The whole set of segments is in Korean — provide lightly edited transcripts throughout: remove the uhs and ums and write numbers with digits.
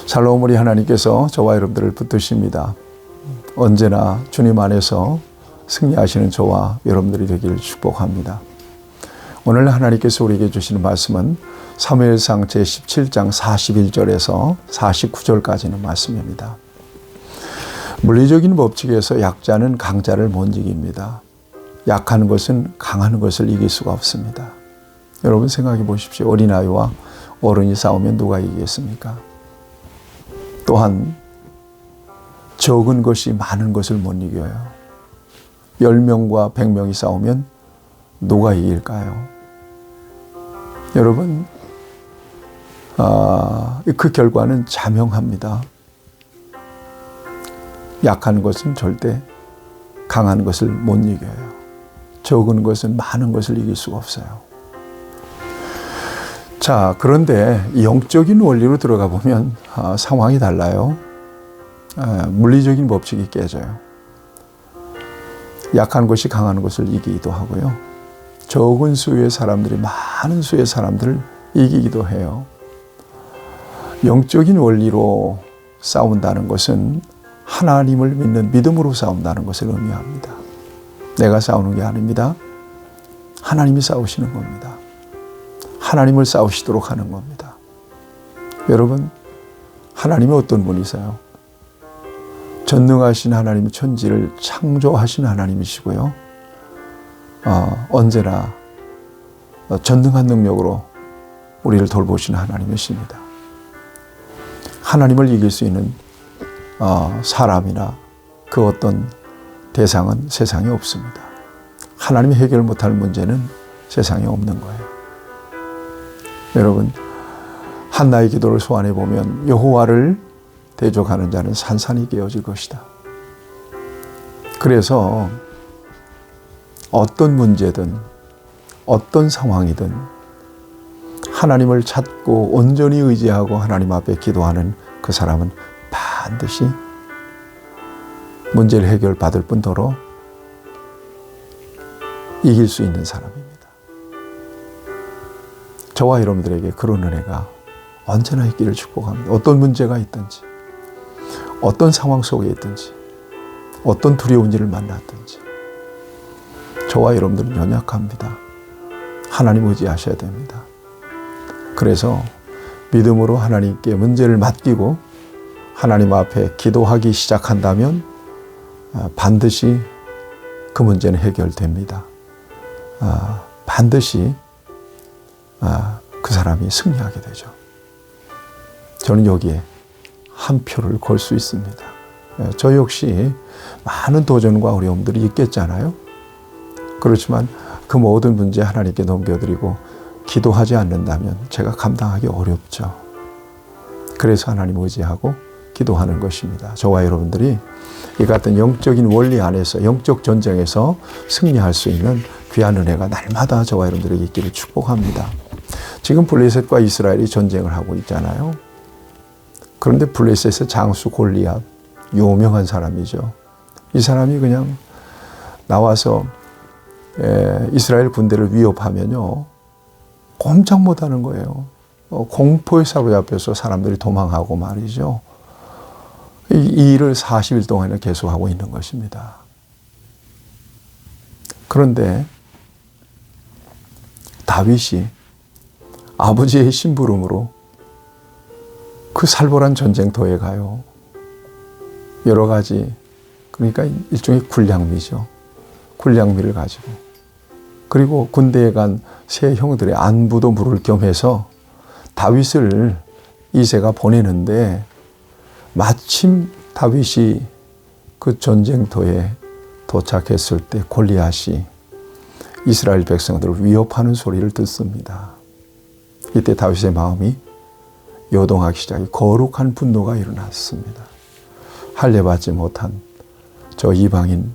샬롬, 우리 하나님께서 저와 여러분들을 붙드십니다. 언제나 주님 안에서 승리하시는 저와 여러분들이 되기를 축복합니다. 오늘 하나님께서 우리에게 주시는 말씀은 사무엘상 제17장 41절에서 49절까지는 말씀입니다. 물리적인 법칙에서 약자는 강자를 못 이깁니다. 약한 것은 강한 것을 이길 수가 없습니다. 여러분 생각해 보십시오. 어린아이와 어른이 싸우면 누가 이기겠습니까? 또한 적은 것이 많은 것을 못 이겨요. 10명과 100명이 싸우면 누가 이길까요? 여러분, 그 결과는 자명합니다. 약한 것은 절대 강한 것을 못 이겨요. 적은 것은 많은 것을 이길 수가 없어요. 자, 그런데 영적인 원리로 들어가 보면 상황이 달라요. 물리적인 법칙이 깨져요. 약한 것이 강한 것을 이기기도 하고요. 적은 수의 사람들이 많은 수의 사람들을 이기기도 해요. 영적인 원리로 싸운다는 것은 하나님을 믿는 믿음으로 싸운다는 것을 의미합니다. 내가 싸우는 게 아닙니다. 하나님이 싸우시는 겁니다. 하나님을 싸우시도록 하는 겁니다. 여러분, 하나님이 어떤 분이세요? 전능하신 하나님이 천지를 창조하신 하나님이시고요. 언제나 전능한 능력으로 우리를 돌보시는 하나님이십니다. 하나님을 이길 수 있는 사람이나 그 어떤 대상은 세상에 없습니다. 하나님이 해결 못할 문제는 세상에 없는 거예요. 여러분, 한나의 기도를 소환해 보면 여호와를 대적하는 자는 산산이 깨어질 것이다. 그래서 어떤 문제든 어떤 상황이든 하나님을 찾고 온전히 의지하고 하나님 앞에 기도하는 그 사람은 반드시 문제를 해결받을 뿐더러 이길 수 있는 사람입니다. 저와 여러분들에게 그런 은혜가 언제나 있기를 축복합니다. 어떤 문제가 있든지, 어떤 상황 속에 있든지, 어떤 두려운 일을 만났든지 저와 여러분들은 연약합니다. 하나님 의지하셔야 됩니다. 그래서 믿음으로 하나님께 문제를 맡기고 하나님 앞에 기도하기 시작한다면 반드시 그 문제는 해결됩니다. 반드시 그 사람이 승리하게 되죠. 저는 여기에 한 표를 걸 수 있습니다. 저 역시 많은 도전과 어려움들이 있겠잖아요. 그렇지만 그 모든 문제 하나님께 넘겨드리고 기도하지 않는다면 제가 감당하기 어렵죠. 그래서 하나님 의지하고 기도하는 것입니다. 저와 여러분들이 이 같은 영적인 원리 안에서 영적 전쟁에서 승리할 수 있는 귀한 은혜가 날마다 저와 여러분들에게 있기를 축복합니다. 지금 블레셋과 이스라엘이 전쟁을 하고 있잖아요. 그런데 블레셋의 장수 골리앗, 유명한 사람이죠. 이 사람이 그냥 나와서 이스라엘 군대를 위협하면요, 꼼짝 못하는 거예요. 공포에 사로잡혀서 사람들이 도망하고 말이죠. 이 일을 40일 동안이나 계속하고 있는 것입니다. 그런데 다윗이 아버지의 심부름으로 그 살벌한 전쟁터에 가요. 여러 가지, 그러니까 일종의 군량미죠. 군량미를 가지고. 그리고 군대에 간 세 형들의 안부도 물을 겸해서 다윗을 이새가 보내는데 마침 다윗이 그 전쟁터에 도착했을 때 골리앗이 이스라엘 백성들을 위협하는 소리를 듣습니다. 이때 다윗의 마음이 요동하기 시작해 거룩한 분노가 일어났습니다. 할례받지 못한 저 이방인이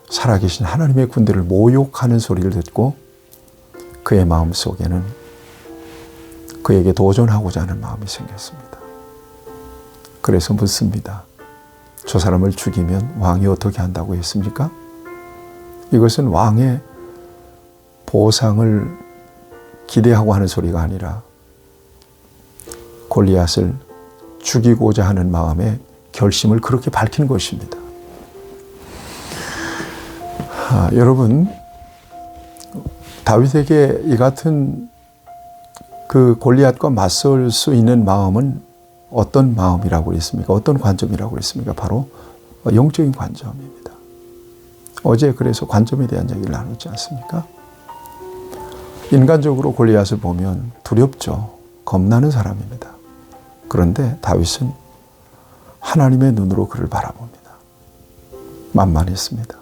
살아계신 하나님의 군대를 모욕하는 소리를 듣고 그의 마음속에는 그에게 도전하고자 하는 마음이 생겼습니다. 그래서 묻습니다. 저 사람을 죽이면 왕이 어떻게 한다고 했습니까? 이것은 왕의 보상을 기대하고 하는 소리가 아니라 골리앗을 죽이고자 하는 마음의 결심을 그렇게 밝힌 것입니다. 여러분, 다윗에게 이 같은 그 골리앗과 맞설 수 있는 마음은 어떤 마음이라고 그랬습니까? 어떤 관점이라고 그랬습니까? 바로 영적인 관점입니다. 어제 그래서 관점에 대한 얘기를 나눴지 않습니까? 인간적으로 골리앗을 보면 두렵죠. 겁나는 사람입니다. 그런데 다윗은 하나님의 눈으로 그를 바라봅니다. 만만했습니다.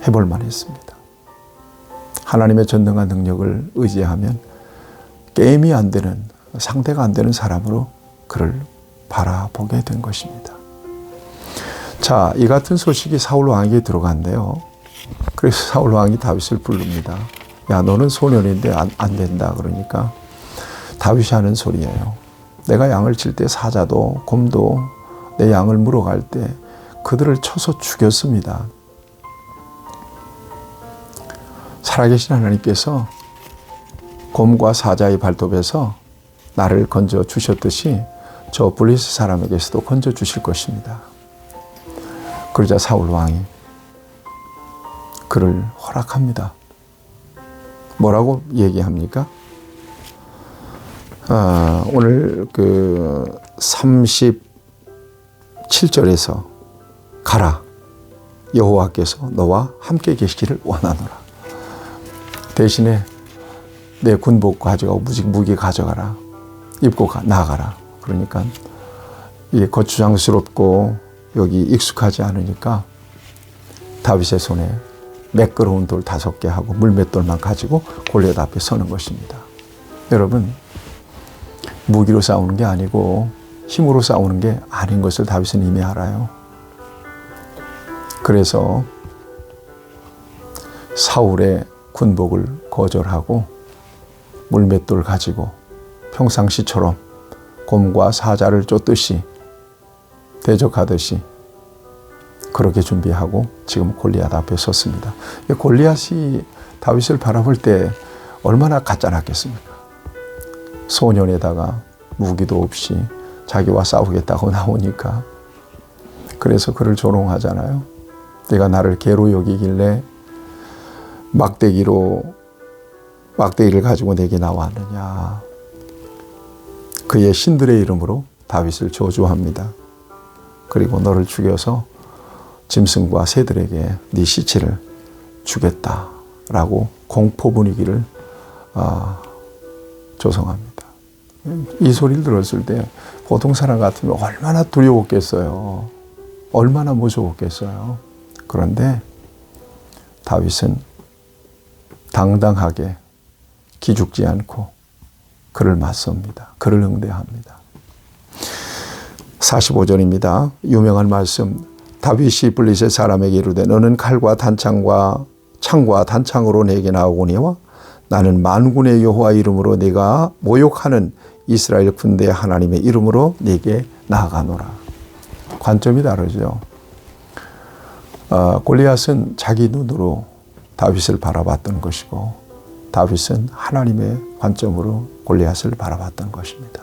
해볼만 했습니다. 하나님의 전능한 능력을 의지하면 게임이 안 되는, 상대가 안 되는 사람으로 그를 바라보게 된 것입니다. 자, 이 같은 소식이 사울 왕에게 들어간대요. 그래서 사울 왕이 다윗을 부릅니다. 야, 너는 소년인데 안 된다. 그러니까 다윗이 하는 소리예요. 내가 양을 칠 때 사자도 곰도 내 양을 물어갈 때 그들을 쳐서 죽였습니다. 살아계신 하나님께서 곰과 사자의 발톱에서 나를 건져 주셨듯이 저 블리스 사람에게서도 건져 주실 것입니다. 그러자 사울 왕이 그를 허락합니다. 뭐라고 얘기합니까? 오늘 그 37절에서 가라. 여호와께서 너와 함께 계시기를 원하노라. 대신에 내 군복 가져가고 무기 가져가라. 입고 나가라. 그러니까 이게 거추장스럽고 여기 익숙하지 않으니까 다윗의 손에 매끄러운 돌 5개 하고 물맷돌만 가지고 골리앗 앞에 서는 것입니다. 여러분, 무기로 싸우는 게 아니고 힘으로 싸우는 게 아닌 것을 다윗은 이미 알아요. 그래서 사울의 군복을 거절하고 물맷돌 가지고 평상시처럼 곰과 사자를 쫓듯이 대적하듯이 그렇게 준비하고 지금 골리앗 앞에 섰습니다. 골리앗이 다윗을 바라볼 때 얼마나 가짜났겠습니까? 소년에다가 무기도 없이 자기와 싸우겠다고 나오니까 그래서 그를 조롱하잖아요. 내가 나를 개로 여기길래 막대기를 가지고 내게 나왔느냐. 그의 신들의 이름으로 다윗을 저주합니다. 그리고 너를 죽여서 짐승과 새들에게 네 시체를 주겠다라고 공포 분위기를 조성합니다. 이 소리를 들었을 때 보통 사람 같으면 얼마나 두려웠겠어요. 얼마나 무서웠겠어요. 그런데 다윗은 당당하게 기죽지 않고 그를 맞섭니다. 그를 응대합니다. 45절입니다. 유명한 말씀. 다윗이 블리셋 사람에게 이르되 너는 칼과 단창과 창과 단창으로 내게 나오거니와 나는 만군의 여호와 이름으로 네가 모욕하는 이스라엘 군대 하나님의 이름으로 네게 나아가노라. 관점이 다르죠. 골리앗은 자기 눈으로 다윗을 바라봤던 것이고 다윗은 하나님의 관점으로 골리앗을 바라봤던 것입니다.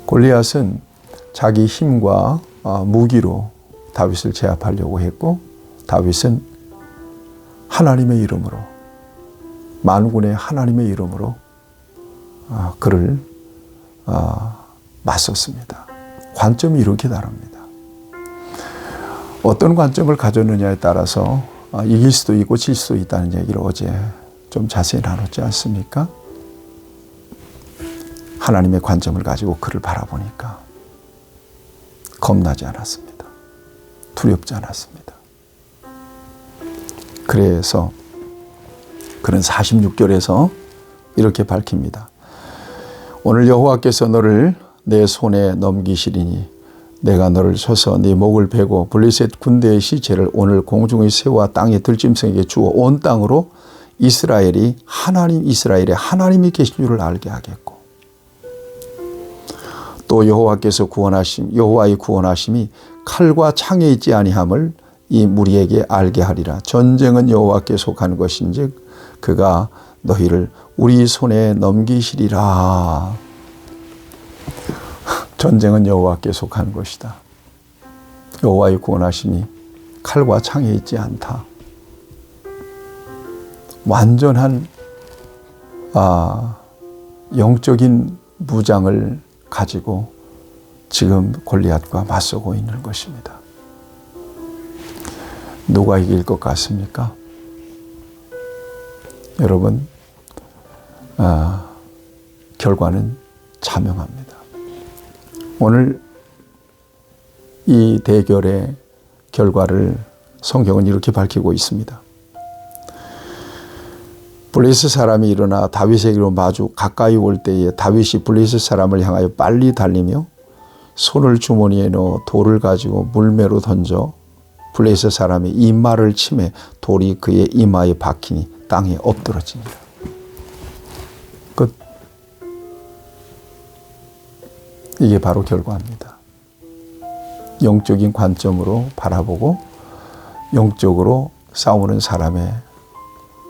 골리앗은 자기 힘과 무기로 다윗을 제압하려고 했고 다윗은 하나님의 이름으로 만군의 하나님의 이름으로 그를 맞섰습니다. 관점이 이렇게 다릅니다. 어떤 관점을 가졌느냐에 따라서 이길 수도 있고 질 수도 있다는 얘기를 어제 좀 자세히 나눴지 않습니까? 하나님의 관점을 가지고 그를 바라보니까 겁나지 않았습니다. 두렵지 않았습니다. 그래서 그는 46절에서 이렇게 밝힙니다. 오늘 여호와께서 너를 내 손에 넘기시리니 내가 너를 쳐서 네 목을 베고 블리셋 군대의 시체를 오늘 공중의 새와 땅의 들짐승에게 주어 온 땅으로 이스라엘의 하나님이 계신 줄을 알게 하겠고 또 여호와의 구원하심이 칼과 창에 있지 아니함을 이 무리에게 알게 하리라. 전쟁은 여호와께 속한 것인즉 그가 너희를 우리 손에 넘기시리라. 전쟁은 여호와께 속한 것이다. 여호와의 구원하심이 칼과 창에 있지 않다. 완전한 영적인 무장을 가지고 지금 골리앗과 맞서고 있는 것입니다. 누가 이길 것 같습니까? 여러분, 결과는 자명합니다. 오늘 이 대결의 결과를 성경은 이렇게 밝히고 있습니다. 블레셋 사람이 일어나 다윗에게로 마주 가까이 올 때에 다윗이 블레셋 사람을 향하여 빨리 달리며 손을 주머니에 넣어 돌을 가지고 물매로 던져 블레셋 사람이 이마를 치매 돌이 그의 이마에 박히니 땅에 엎드러집니다. 끝. 이게 바로 결과입니다. 영적인 관점으로 바라보고 영적으로 싸우는 사람의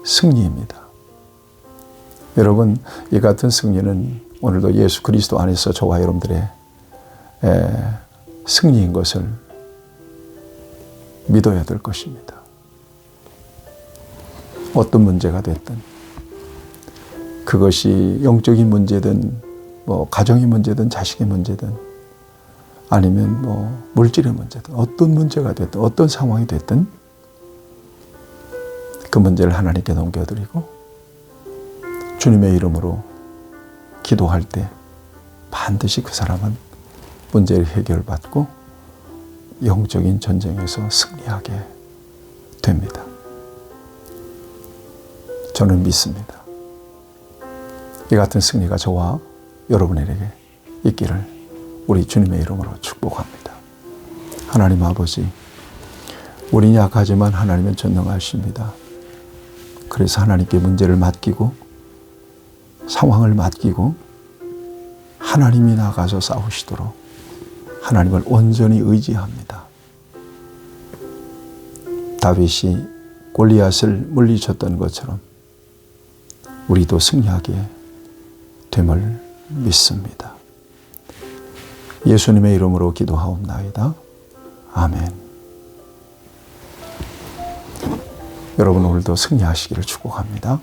승리입니다. 여러분, 이 같은 승리는 오늘도 예수 그리스도 안에서 저와 여러분들의 승리인 것을 믿어야 될 것입니다. 어떤 문제가 됐든, 그것이 영적인 문제든 가정의 문제든 자식의 문제든 아니면 물질의 문제든 어떤 문제가 됐든 어떤 상황이 됐든 그 문제를 하나님께 넘겨드리고 주님의 이름으로 기도할 때 반드시 그 사람은 문제를 해결받고 영적인 전쟁에서 승리하게 됩니다. 저는 믿습니다. 이 같은 승리가 저와 여러분에게 있기를 우리 주님의 이름으로 축복합니다. 하나님 아버지, 우리는 약하지만 하나님은 전능하십니다. 그래서 하나님께 문제를 맡기고 상황을 맡기고 하나님이 나가서 싸우시도록 하나님을 온전히 의지합니다. 다윗이 골리앗을 물리쳤던 것처럼 우리도 승리하게 됨을 믿습니다. 예수님의 이름으로 기도하옵나이다. 아멘. 여러분, 오늘도 승리하시기를 축복합니다.